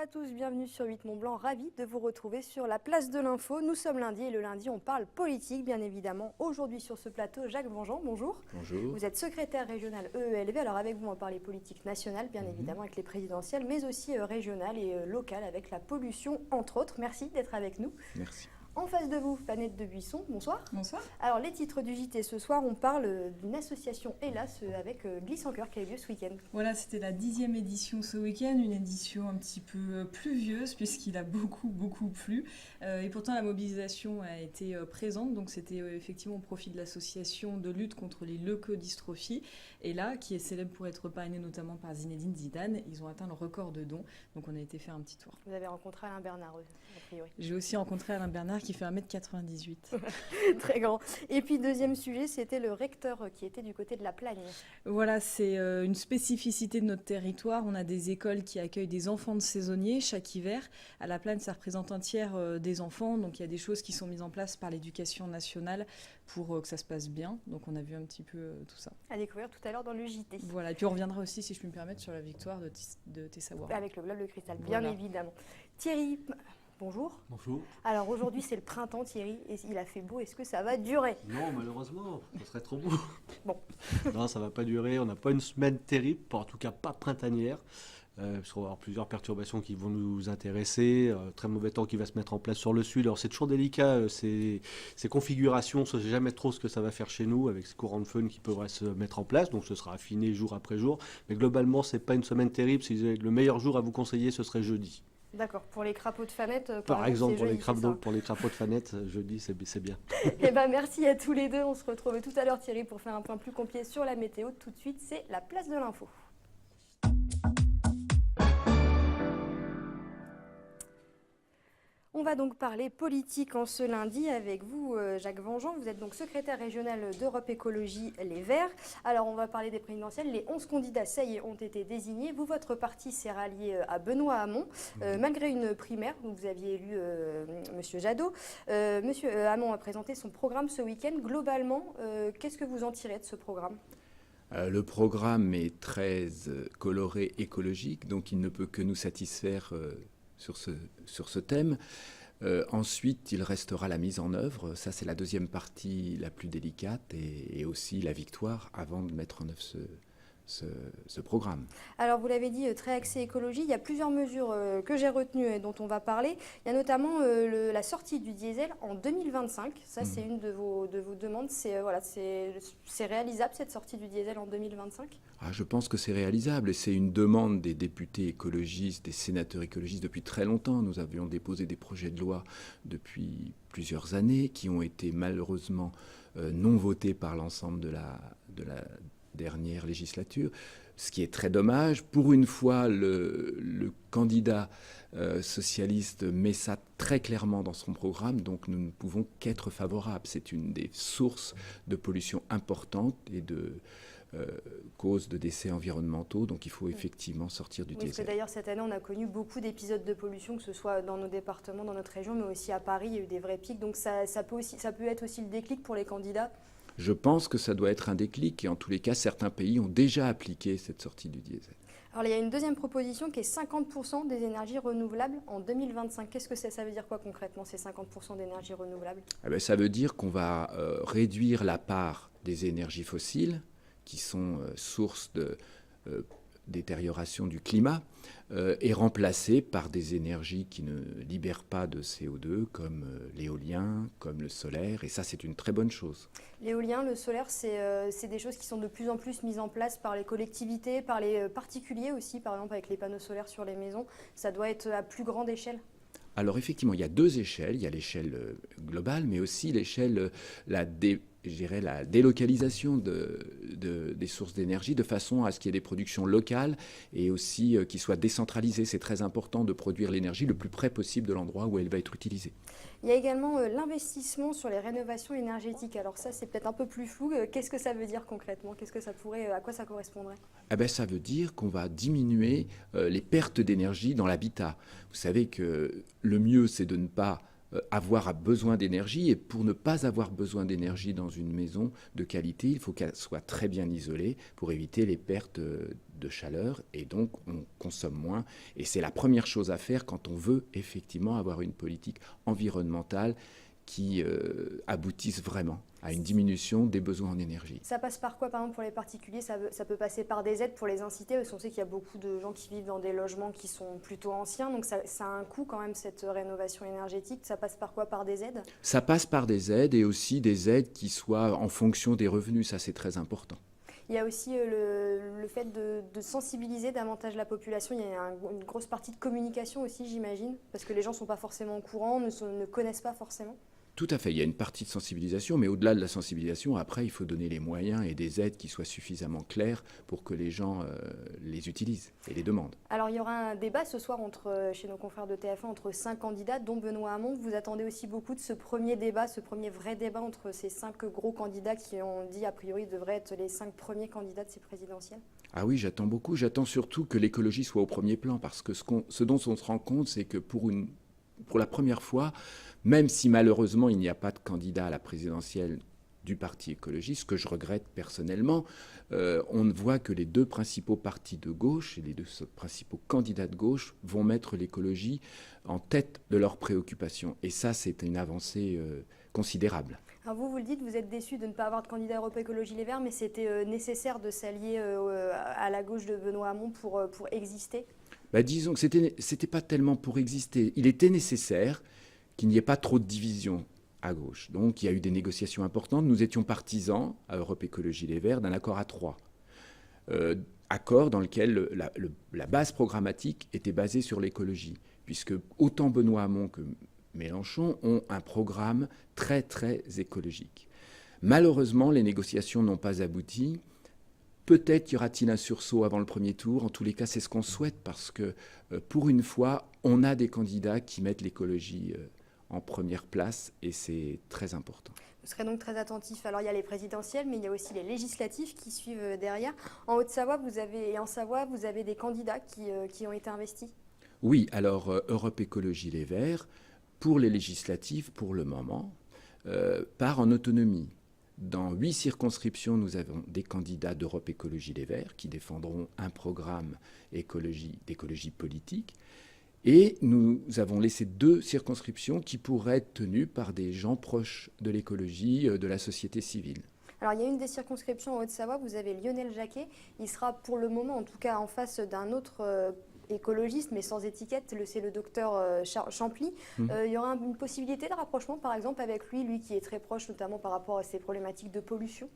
à tous, bienvenue sur 8 Mont Blanc, ravi de vous retrouver sur la place de l'info. Nous sommes lundi et le lundi on parle politique bien évidemment. Aujourd'hui sur ce plateau, Jacques Vengeant, bonjour. Bonjour. Vous êtes secrétaire régional EELV, alors avec vous on va parler politique nationale bien évidemment avec les présidentielles, mais aussi régionale et locale avec la pollution entre autres. Merci d'être avec nous. Merci. En face de vous, Fanette de Buisson, bonsoir. Bonsoir. Alors les titres du JT ce soir, on parle d'une association Hélas avec Glisse en Cœur qui a eu lieu ce week-end. Voilà, c'était la 10e édition ce week-end, une édition un petit peu pluvieuse puisqu'il a beaucoup plu. Et pourtant la mobilisation a été présente, donc c'était effectivement au profit de l'association de lutte contre les leucodystrophies. Et là, qui est célèbre pour être parrainée notamment par Zinedine Zidane, ils ont atteint le record de dons, donc on a été faire un petit tour. Vous avez rencontré Alain Bernard, a priori. J'ai aussi rencontré Alain Bernard qui fait 1m98. Très grand. Et puis deuxième sujet, c'était le recteur qui était du côté de la Plagne. Voilà, c'est une spécificité de notre territoire. On a des écoles qui accueillent des enfants de saisonniers chaque hiver. À la Plagne, ça représente un tiers des enfants. Donc il y a des choses qui sont mises en place par l'éducation nationale pour que ça se passe bien. Donc on a vu un petit peu tout ça. À découvrir tout à l'heure dans le JT. Voilà, et puis on reviendra aussi, si je puis me permettre, sur la victoire de Tessawa. Avec le globe de cristal, bien évidemment. Thierry, bonjour. Bonjour. Alors aujourd'hui c'est le printemps Thierry, et il a fait beau, est-ce que ça va durer? Non, malheureusement, ça serait trop beau. Bon. Non, ça va pas durer, on n'a pas une semaine terrible, en tout cas pas printanière. Parce qu'on va avoir plusieurs perturbations qui vont nous intéresser, très mauvais temps qui va se mettre en place sur le sud. Alors c'est toujours délicat, ces configurations, on ne sait jamais trop ce que ça va faire chez nous avec ces courants de feu qui pourraient se mettre en place, donc ce sera affiné jour après jour. Mais globalement, c'est pas une semaine terrible, si le meilleur jour à vous conseiller, ce serait jeudi. D'accord, pour les crapauds de Fanette, par exemple, pour, jeudi, les crapauds de Fanette, jeudi, c'est bien. Eh ben, merci à tous les deux, on se retrouve tout à l'heure Thierry pour faire un point plus complet sur la météo. Tout de suite, c'est la place de l'info. On va donc parler politique en ce lundi avec vous, Jacques Vengeant. Vous êtes donc secrétaire régional d'Europe Écologie Les Verts. Alors, on va parler des présidentielles. Les 11 candidats, ça y est, ont été désignés. Vous, votre parti s'est rallié à Benoît Hamon, malgré une primaire où vous aviez élu Monsieur Jadot. Monsieur Hamon a présenté son programme ce week-end. Globalement, qu'est-ce que vous en tirez de ce programme ? Le programme est très coloré écologique, donc il ne peut que nous satisfaire sur ce thème. Ensuite, il restera la mise en œuvre. Ça, c'est la deuxième partie la plus délicate et aussi la victoire avant de mettre en œuvre ce programme. Alors, vous l'avez dit, très axé écologie. Il y a plusieurs mesures que j'ai retenues et dont on va parler. Il y a notamment la sortie du diesel en 2025. Ça, c'est une de vos demandes. C'est réalisable, cette sortie du diesel en 2025 ? Je pense que c'est réalisable et c'est une demande des députés écologistes, des sénateurs écologistes depuis très longtemps. Nous avions déposé des projets de loi depuis plusieurs années qui ont été malheureusement non votés par l'ensemble de la dernière législature, ce qui est très dommage. Pour une fois, le candidat socialiste met ça très clairement dans son programme, donc nous ne pouvons qu'être favorables. C'est une des sources de pollution importante et de cause de décès environnementaux, donc il faut effectivement sortir du diesel. D'ailleurs, cette année, on a connu beaucoup d'épisodes de pollution, que ce soit dans nos départements, dans notre région, mais aussi à Paris, il y a eu des vrais pics, donc ça peut être aussi le déclic pour les candidats. Je pense que ça doit être un déclic et en tous les cas, certains pays ont déjà appliqué cette sortie du diesel. Alors, il y a une deuxième proposition qui est 50% des énergies renouvelables en 2025. Qu'est-ce que ça veut dire quoi concrètement, ces 50% d'énergies renouvelables ? Ça veut dire qu'on va réduire la part des énergies fossiles qui sont source de détérioration du climat et remplacées par des énergies qui ne libèrent pas de CO2 comme l'éolien, comme le solaire, et ça c'est une très bonne chose. L'éolien, le solaire, c'est des choses qui sont de plus en plus mises en place par les collectivités, par les particuliers aussi, par exemple avec les panneaux solaires sur les maisons. Ça doit être à plus grande échelle ? Alors effectivement, il y a deux échelles. Il y a l'échelle globale, mais aussi l'échelle, la délocalisation des sources d'énergie de façon à ce qu'il y ait des productions locales et aussi qui soient décentralisées. C'est très important de produire l'énergie le plus près possible de l'endroit où elle va être utilisée. Il y a également l'investissement sur les rénovations énergétiques. Alors ça, c'est peut-être un peu plus flou. Qu'est-ce que ça veut dire concrètement ? À quoi ça correspondrait ? Ça veut dire qu'on va diminuer les pertes d'énergie dans l'habitat. Vous savez que le mieux, c'est de ne pas avoir besoin d'énergie. Et pour ne pas avoir besoin d'énergie dans une maison de qualité, il faut qu'elle soit très bien isolée pour éviter les pertes de chaleur. Et donc, on consomme moins. Et c'est la première chose à faire quand on veut effectivement avoir une politique environnementale qui aboutisse vraiment à une diminution des besoins en énergie. Ça passe par quoi, par exemple, pour les particuliers? Ça peut passer par des aides pour les inciter, parce qu'on sait qu'il y a beaucoup de gens qui vivent dans des logements qui sont plutôt anciens, donc ça a un coût quand même, cette rénovation énergétique. Ça passe par quoi? Par des aides? Ça passe par des aides et aussi des aides qui soient en fonction des revenus, ça c'est très important. Il y a aussi le fait de sensibiliser davantage la population. Il y a une grosse partie de communication aussi, j'imagine, parce que les gens ne sont pas forcément au courant, ne connaissent pas forcément. Tout à fait, il y a une partie de sensibilisation, mais au-delà de la sensibilisation, après, il faut donner les moyens et des aides qui soient suffisamment claires pour que les gens les utilisent et les demandent. Alors, il y aura un débat ce soir chez nos confrères de TF1 entre 5 candidats, dont Benoît Hamon. Vous attendez aussi beaucoup de ce premier débat, ce premier vrai débat entre ces 5 gros candidats qui ont dit, a priori, devraient être les 5 premiers candidats de ces présidentielles? Ah oui, j'attends beaucoup. J'attends surtout que l'écologie soit au premier plan, parce que ce dont on se rend compte, c'est que pour la première fois, même si malheureusement il n'y a pas de candidat à la présidentielle du Parti écologiste, ce que je regrette personnellement, on voit que les 2 principaux partis de gauche et les 2 principaux candidats de gauche vont mettre l'écologie en tête de leurs préoccupations. Et ça, c'est une avancée considérable. Alors vous le dites, vous êtes déçu de ne pas avoir de candidat Europe Écologie Les Verts, mais c'était nécessaire de s'allier à la gauche de Benoît Hamon pour exister? Disons que c'était pas tellement pour exister. Il était nécessaire qu'il n'y ait pas trop de division à gauche. Donc il y a eu des négociations importantes. Nous étions partisans, à Europe Écologie Les Verts, d'un accord à 3. Accord dans lequel la base programmatique était basée sur l'écologie, puisque autant Benoît Hamon que Mélenchon ont un programme très, très écologique. Malheureusement, les négociations n'ont pas abouti. Peut-être y aura-t-il un sursaut avant le premier tour. En tous les cas, c'est ce qu'on souhaite, parce que pour une fois, on a des candidats qui mettent l'écologie en première place, et c'est très important. Vous serez donc très attentif. Alors il y a les présidentielles, mais il y a aussi les législatives qui suivent derrière. En Haute-Savoie et en Savoie, vous avez des candidats qui ont été investis? Oui, alors Europe Écologie Les Verts, pour les législatives, pour le moment, part en autonomie. Dans 8 circonscriptions, nous avons des candidats d'Europe Écologie Les Verts qui défendront un programme d'écologie politique. Et nous avons laissé 2 circonscriptions qui pourraient être tenues par des gens proches de l'écologie, de la société civile. Alors, il y a une des circonscriptions en Haute-Savoie, vous avez Lionel Jacquet. Il sera pour le moment, en tout cas, en face d'un autre écologiste, mais sans étiquette, c'est le docteur Champly. Il y aura une possibilité de rapprochement, par exemple, avec lui qui est très proche, notamment par rapport à ces problématiques de pollution?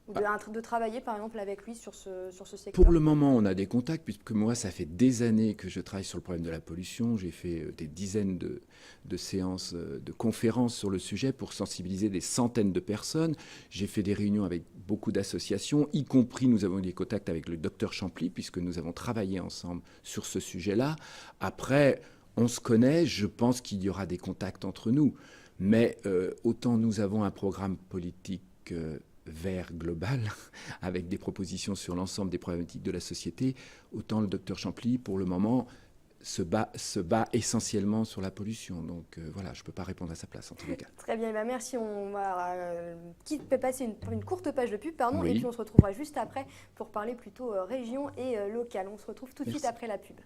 Ou de travailler, par exemple, avec lui sur ce secteur? Pour le moment, on a des contacts, puisque moi, ça fait des années que je travaille sur le problème de la pollution. J'ai fait des dizaines de séances, de conférences sur le sujet pour sensibiliser des centaines de personnes. J'ai fait des réunions avec beaucoup d'associations, y compris, nous avons eu des contacts avec le docteur Champly, puisque nous avons travaillé ensemble sur ce sujet-là. Après, on se connaît, je pense qu'il y aura des contacts entre nous. Mais autant nous avons un programme politique vert global, avec des propositions sur l'ensemble des problématiques de la société, autant le docteur Champly, pour le moment, se bat essentiellement sur la pollution. Donc voilà, je ne peux pas répondre à sa place en tous les cas. Très bien, merci. On va passer une courte page de pub, Oui. et puis on se retrouvera juste après pour parler plutôt région et locale. On se retrouve tout de suite après la pub.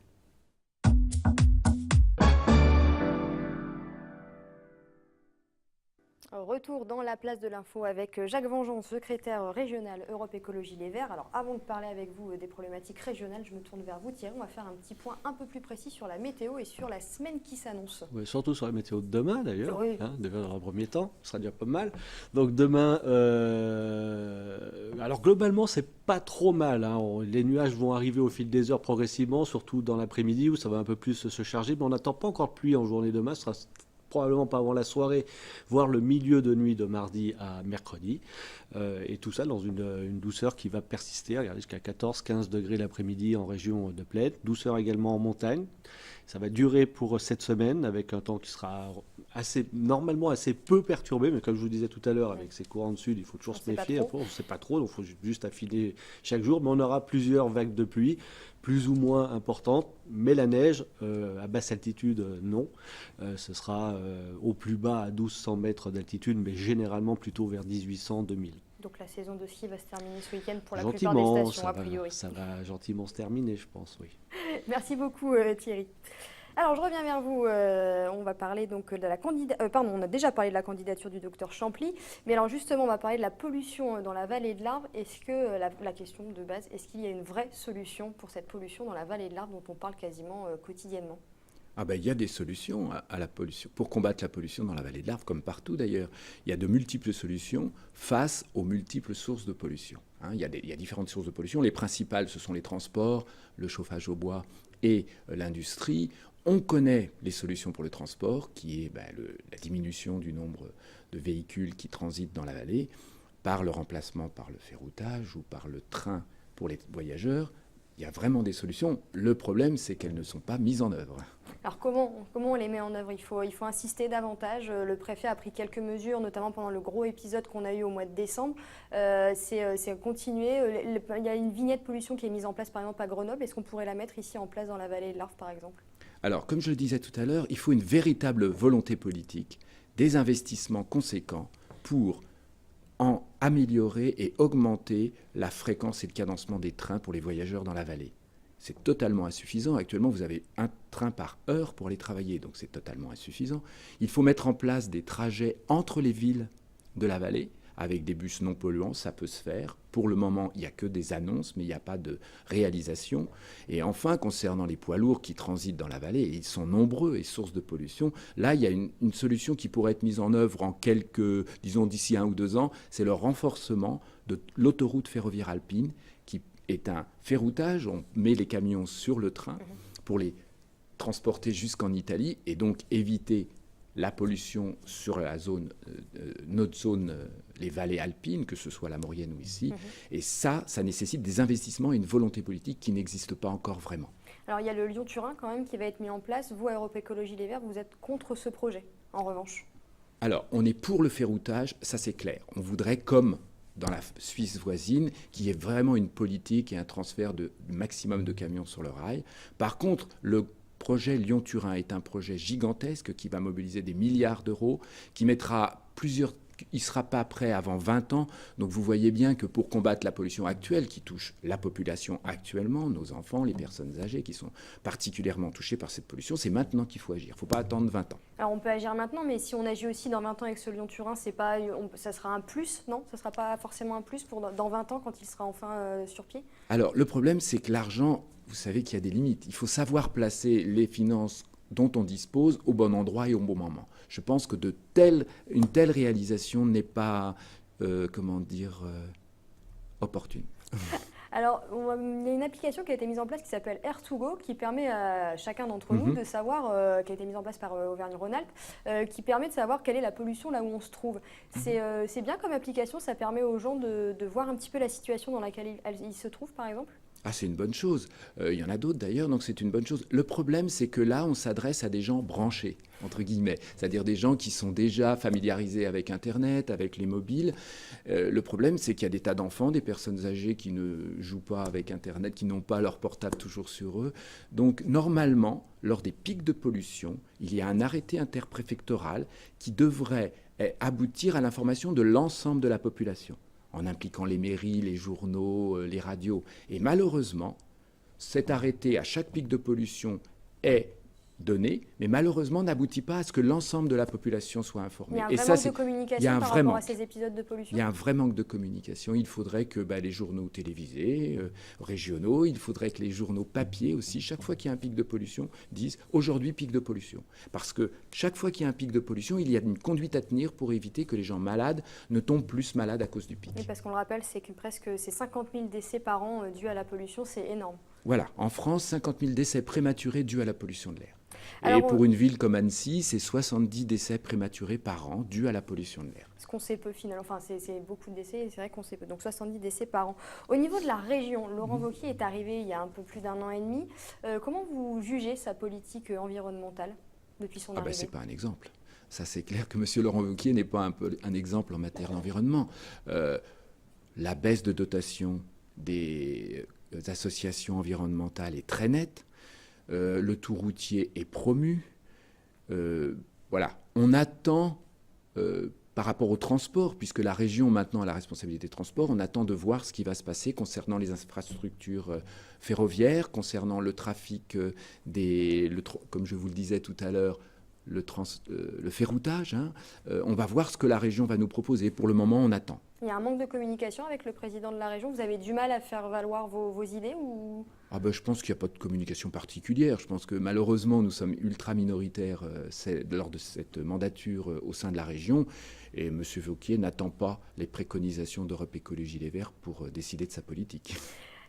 Retour dans la place de l'info avec Jacques Vengeon, secrétaire régional Europe Écologie Les Verts. Alors avant de parler avec vous des problématiques régionales, je me tourne vers vous Thierry, on va faire un petit point un peu plus précis sur la météo et sur la semaine qui s'annonce. Oui, surtout sur la météo de demain d'ailleurs, Oui. Déjà dans un premier temps, ce sera déjà pas mal. Donc demain, alors globalement c'est pas trop mal, les nuages vont arriver au fil des heures progressivement, surtout dans l'après-midi où ça va un peu plus se charger, mais on n'attend pas encore de pluie en journée demain, ce sera probablement pas avant la soirée, voire le milieu de nuit de mardi à mercredi. Et tout ça dans une douceur qui va persister, regardez, jusqu'à 14-15 degrés l'après-midi en région de plaine, douceur également en montagne. Ça va durer pour cette semaine avec un temps qui sera normalement assez peu perturbé, mais comme je vous disais tout à l'heure, avec ces courants de sud, il faut toujours se méfier. Après, on ne sait pas trop, donc il faut juste affiner chaque jour. Mais on aura plusieurs vagues de pluie, plus ou moins importantes. Mais la neige, à basse altitude, non. Ce sera au plus bas à 1200 mètres d'altitude, mais généralement plutôt vers 1800-2000. Donc la saison de ski va se terminer ce week-end pour la plupart des stations, a priori. Ça va gentiment se terminer, je pense, oui. Merci beaucoup Thierry. Alors, je reviens vers vous. On va parler donc de la on a déjà parlé de la candidature du docteur Champly, mais alors justement, on va parler de la pollution dans la vallée de l'Arve. Est-ce que la question de base, est-ce qu'il y a une vraie solution pour cette pollution dans la vallée de l'Arve dont on parle quasiment quotidiennement? Il y a des solutions à la pollution, pour combattre la pollution dans la vallée de l'Arve, comme partout d'ailleurs. Il y a de multiples solutions face aux multiples sources de pollution. Il y a différentes sources de pollution. Les principales, ce sont les transports, le chauffage au bois et l'industrie. On connaît les solutions pour le transport, qui est la diminution du nombre de véhicules qui transitent dans la vallée, par le remplacement par le ferroutage ou par le train pour les voyageurs. Il y a vraiment des solutions. Le problème, c'est qu'elles ne sont pas mises en œuvre. Alors comment on les met en œuvre ? Il faut insister davantage. Le préfet a pris quelques mesures, notamment pendant le gros épisode qu'on a eu au mois de décembre. C'est continuer. Il y a une vignette pollution qui est mise en place par exemple à Grenoble. Est-ce qu'on pourrait la mettre ici en place dans la vallée de l'Arve par exemple ? Alors, comme je le disais tout à l'heure, il faut une véritable volonté politique, des investissements conséquents pour en améliorer et augmenter la fréquence et le cadencement des trains pour les voyageurs dans la vallée. C'est totalement insuffisant. Actuellement, vous avez un train par heure pour aller travailler, donc c'est totalement insuffisant. Il faut mettre en place des trajets entre les villes de la vallée, avec des bus non polluants, ça peut se faire. Pour le moment, il n'y a que des annonces, mais il n'y a pas de réalisation. Et enfin, concernant les poids lourds qui transitent dans la vallée, et ils sont nombreux et source de pollution, là, il y a une solution qui pourrait être mise en œuvre en d'ici 1 ou 2 ans, c'est le renforcement de l'autoroute ferroviaire alpine, qui est un ferroutage. On met les camions sur le train pour les transporter jusqu'en Italie, et donc éviter la pollution sur la zone, notre zone, les vallées alpines, que ce soit la Maurienne ou ici. Et ça nécessite des investissements et une volonté politique qui n'existe pas encore vraiment. Alors il y a le Lyon-Turin quand même qui va être mis en place. Vous, à Europe Écologie Les Verts, vous êtes contre ce projet, en revanche? Alors, on est pour le ferroutage, ça c'est clair. On voudrait, comme dans la Suisse voisine, qu'il y ait vraiment une politique et un transfert du maximum de camions sur le rail. Par contre, le projet Lyon-Turin est un projet gigantesque qui va mobiliser des milliards d'euros, qui mettra il ne sera pas prêt avant 20 ans. Donc vous voyez bien que pour combattre la pollution actuelle qui touche la population actuellement, nos enfants, les personnes âgées qui sont particulièrement touchées par cette pollution, c'est maintenant qu'il faut agir. Il ne faut pas attendre 20 ans. Alors on peut agir maintenant, mais si on agit aussi dans 20 ans avec ce Lyon-Turin, ça sera un plus, non? Ça ne sera pas forcément un plus dans 20 ans quand il sera enfin sur pied? Alors le problème, c'est que l'argent, vous savez qu'il y a des limites. Il faut savoir placer les finances dont on dispose au bon endroit et au bon moment. Je pense que une telle réalisation n'est pas, opportune. Alors, il y a une application qui a été mise en place qui s'appelle Air2Go, qui permet à chacun d'entre nous de savoir, qui a été mise en place par Auvergne-Rhône-Alpes, qui permet de savoir quelle est la pollution là où on se trouve. C'est bien comme application, ça permet aux gens de voir un petit peu la situation dans laquelle ils se trouvent, par exemple? C'est une bonne chose. Il y en a d'autres d'ailleurs, donc c'est une bonne chose. Le problème, c'est que là, on s'adresse à des gens branchés, entre guillemets, c'est-à-dire des gens qui sont déjà familiarisés avec Internet, avec les mobiles. Le problème, c'est qu'il y a des tas d'enfants, des personnes âgées qui ne jouent pas avec Internet, qui n'ont pas leur portable toujours sur eux. Donc normalement, lors des pics de pollution, il y a un arrêté interpréfectoral qui devrait aboutir à l'information de l'ensemble de la population, en impliquant les mairies, les journaux, les radios. Et malheureusement, cet arrêté à chaque pic de pollution est donné, mais malheureusement n'aboutit pas à ce que l'ensemble de la population soit informée. Il y a un vrai manque de communication par rapport à ces épisodes de pollution. Il y a un vrai manque de communication. Il faudrait que les journaux télévisés, régionaux, il faudrait que les journaux papier aussi, chaque fois qu'il y a un pic de pollution, disent « aujourd'hui pic de pollution ». Parce que chaque fois qu'il y a un pic de pollution, il y a une conduite à tenir pour éviter que les gens malades ne tombent plus malades à cause du pic. Oui, parce qu'on le rappelle, c'est que c'est 50 000 décès par an dus à la pollution, c'est énorme. Voilà, en France, 50 000 décès prématurés dus à la pollution de l'air. Et pour une ville comme Annecy, c'est 70 décès prématurés par an dus à la pollution de l'air. Ce qu'on sait peu finalement, c'est beaucoup de décès, c'est vrai qu'on sait peu, donc 70 décès par an. Au niveau de la région, Laurent Wauquiez est arrivé il y a un peu plus d'1 an et demi. Comment vous jugez sa politique environnementale depuis son arrivée? C'est pas un exemple. Ça, c'est clair que M. Laurent Wauquiez n'est pas un exemple en matière d'environnement. La baisse de dotation des associations environnementales est très nette. Le tout routier est promu. Voilà. On attend, par rapport au transport, puisque la région maintenant a la responsabilité des transports, on attend de voir ce qui va se passer concernant les infrastructures ferroviaires, concernant le trafic comme je vous le disais tout à l'heure, le ferroutage. Hein. On va voir ce que la région va nous proposer. Pour le moment, on attend. Il y a un manque de communication avec le président de la région. Vous avez du mal à faire valoir vos idées ou... Je pense qu'il n'y a pas de communication particulière. Je pense que malheureusement, nous sommes ultra minoritaires lors de cette mandature au sein de la région. Et M. Wauquiez n'attend pas les préconisations d'Europe Écologie Les Verts pour décider de sa politique.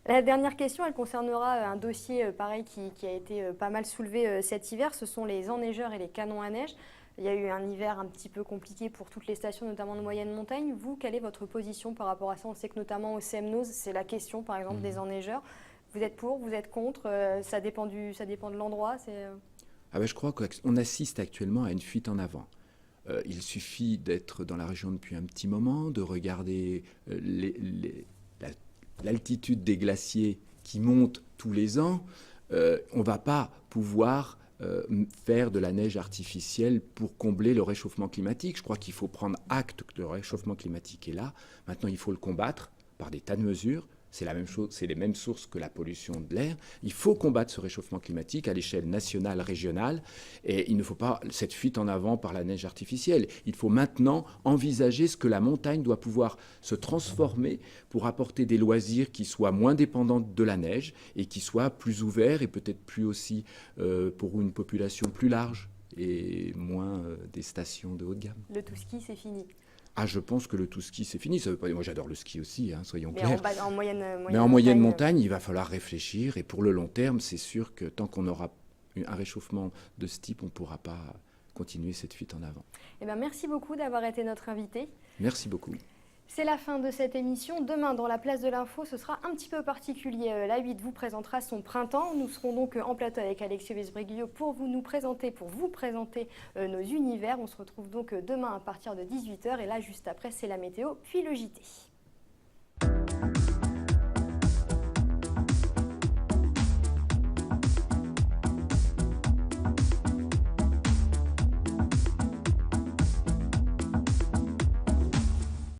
La dernière question, elle concernera un dossier pareil qui a été pas mal soulevé cet hiver. Ce sont les enneigeurs et les canons à neige. Il y a eu un hiver un petit peu compliqué pour toutes les stations, notamment de moyenne montagne. Vous, quelle est votre position par rapport à ça? On sait que notamment au CEMNOS, c'est la question, par exemple, des enneigeurs. Vous êtes pour, vous êtes contre? Ça dépend de l'endroit. Je crois qu'on assiste actuellement à une fuite en avant. Il suffit d'être dans la région depuis un petit moment, de regarder l'altitude des glaciers qui montent tous les ans. On ne va pas pouvoir faire de la neige artificielle pour combler le réchauffement climatique. Je crois qu'il faut prendre acte que le réchauffement climatique est là. Maintenant, il faut le combattre par des tas de mesures. C'est la même chose, c'est les mêmes sources que la pollution de l'air. Il faut combattre ce réchauffement climatique à l'échelle nationale, régionale, et il ne faut pas cette fuite en avant par la neige artificielle. Il faut maintenant envisager ce que la montagne doit pouvoir se transformer pour apporter des loisirs qui soient moins dépendants de la neige et qui soient plus ouverts et peut-être plus aussi pour une population plus large et moins des stations de haut de gamme. Le tout ski, c'est fini. Je pense que le tout ski, c'est fini. Ça veut pas dire... Moi, j'adore le ski aussi, hein, soyons Mais clairs. Mais en moyenne montagne, il va falloir réfléchir. Et pour le long terme, c'est sûr que tant qu'on aura un réchauffement de ce type, on ne pourra pas continuer cette fuite en avant. Merci beaucoup d'avoir été notre invité. Merci beaucoup. C'est la fin de cette émission. Demain, dans la place de l'info, ce sera un petit peu particulier. La 8 vous présentera son printemps. Nous serons donc en plateau avec Alexio Vesbriglio pour vous présenter nos univers. On se retrouve donc demain à partir de 18h. Et là, juste après, c'est la météo, puis le JT.